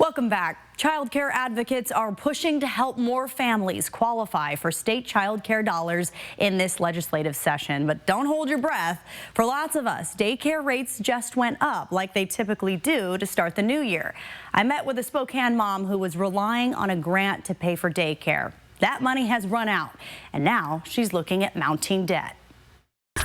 Welcome back. Childcare advocates are pushing to help more families qualify for state childcare dollars in this legislative session. But don't hold your breath. For lots of us, daycare rates just went up like they typically do to start the new year. I met with a Spokane mom who was relying on a grant to pay for daycare. That money has run out, and now she's looking at mounting debt.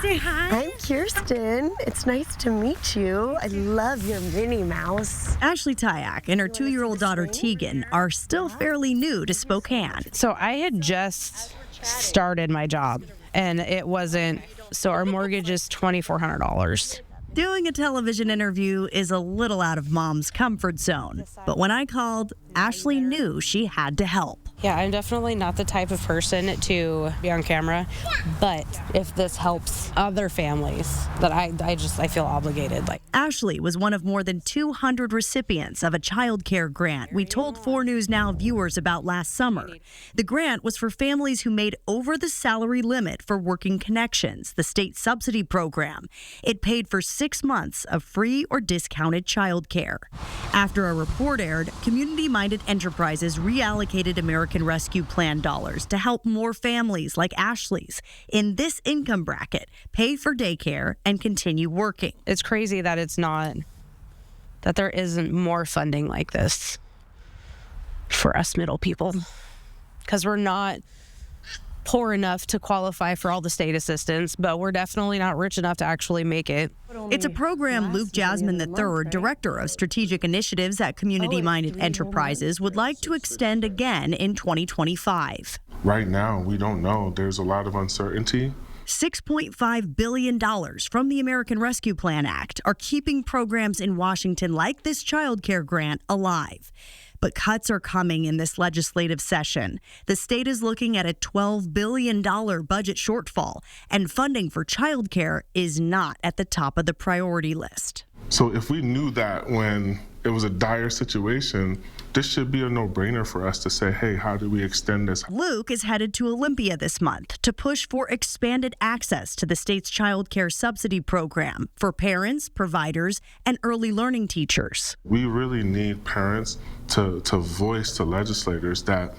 Say hi. I'm Kirsten. It's nice to meet you. I love your Minnie Mouse. Ashley Tyak and her 2-year-old daughter Tegan are still fairly new to Spokane. So I had just started my job, and it wasn't, so our mortgage is $2,400. Doing a television interview is a little out of mom's comfort zone. But when I called, Ashley knew she had to help. Yeah, I'm definitely not the type of person to be on camera, but if this helps other families, that I feel obligated. Ashley was one of more than 200 recipients of a childcare grant we told 4 News Now viewers about last summer. The grant was for families who made over the salary limit for Working Connections, the state subsidy program. It paid for 6 months of free or discounted childcare. After a report aired, community-minded enterprises reallocated American Rescue Plan dollars to help more families like Ashley's in this income bracket pay for daycare and continue working. It's crazy that that there isn't more funding like this for us middle people, because we're not poor enough to qualify for all the state assistance, but we're definitely not rich enough to actually make it. It's a program Luke Jasmine III, Director of Strategic Initiatives at Community Minded Enterprises, would like to extend again in 2025. Right now, we don't know. There's a lot of uncertainty. $6.5 billion from the American Rescue Plan Act are keeping programs in Washington like this childcare grant alive. But cuts are coming in this legislative session. The state is looking at a $12 billion budget shortfall, and funding for childcare is not at the top of the priority list. So if we knew that when it was a dire situation, this should be a no-brainer for us to say, hey, how do we extend this? Luke is headed to Olympia this month to push for expanded access to the state's child care subsidy program for parents, providers, and early learning teachers. We really need parents to voice to legislators that,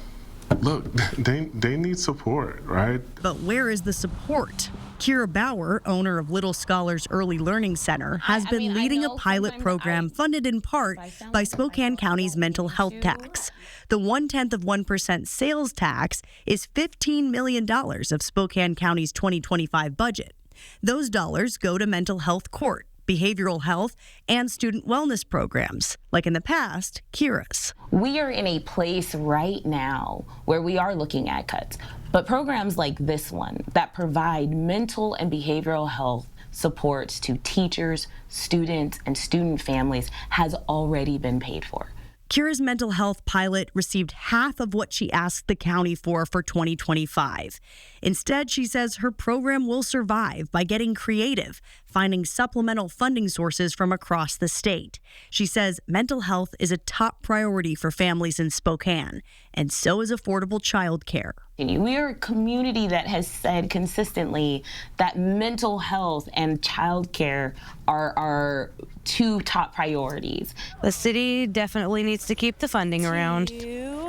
look, they need support, right? But where is the support? Kira Bauer, owner of Little Scholars Early Learning Center, has been leading a pilot program funded in part by Spokane County's mental health tax. The 0.1% sales tax is $15 million of Spokane County's 2025 budget. Those dollars go to mental health court, behavioral health, and student wellness programs, like in the past, Kira's. We are in a place right now where we are looking at cuts, but programs like this one that provide mental and behavioral health supports to teachers, students, and student families has already been paid for. Kira's mental health pilot received half of what she asked the county for 2025. Instead, she says her program will survive by getting creative, finding supplemental funding sources from across the state. She says mental health is a top priority for families in Spokane, and so is affordable child care. We are a community that has said consistently that mental health and child care are our 2 top priorities. The city definitely needs to keep the funding around.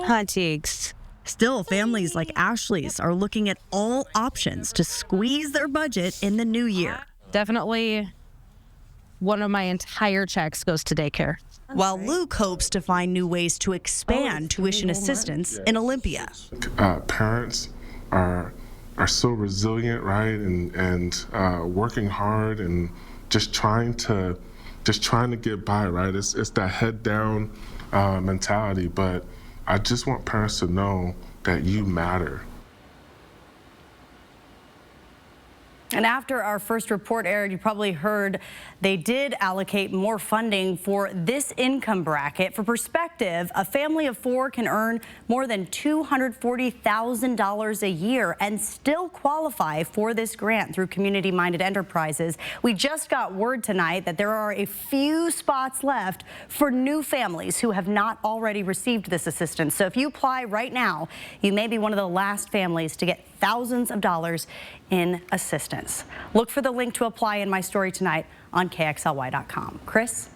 Hot takes. Still, families like Ashley's are looking at all options to squeeze their budget in the new year. Definitely one of my entire checks goes to daycare. While Luke hopes to find new ways to expand tuition assistance in Olympia. Parents are so resilient, right, and working hard and just trying to get by, right? It's that head down mentality, but I just want parents to know that you matter. And after our first report aired, you probably heard they did allocate more funding for this income bracket. For perspective, a family of 4 can earn more than $240,000 a year and still qualify for this grant through community-minded enterprises. We just got word tonight that there are a few spots left for new families who have not already received this assistance. So if you apply right now, you may be one of the last families to get thousands of dollars in assistance. Look for the link to apply in my story tonight on KXLY.com. Chris?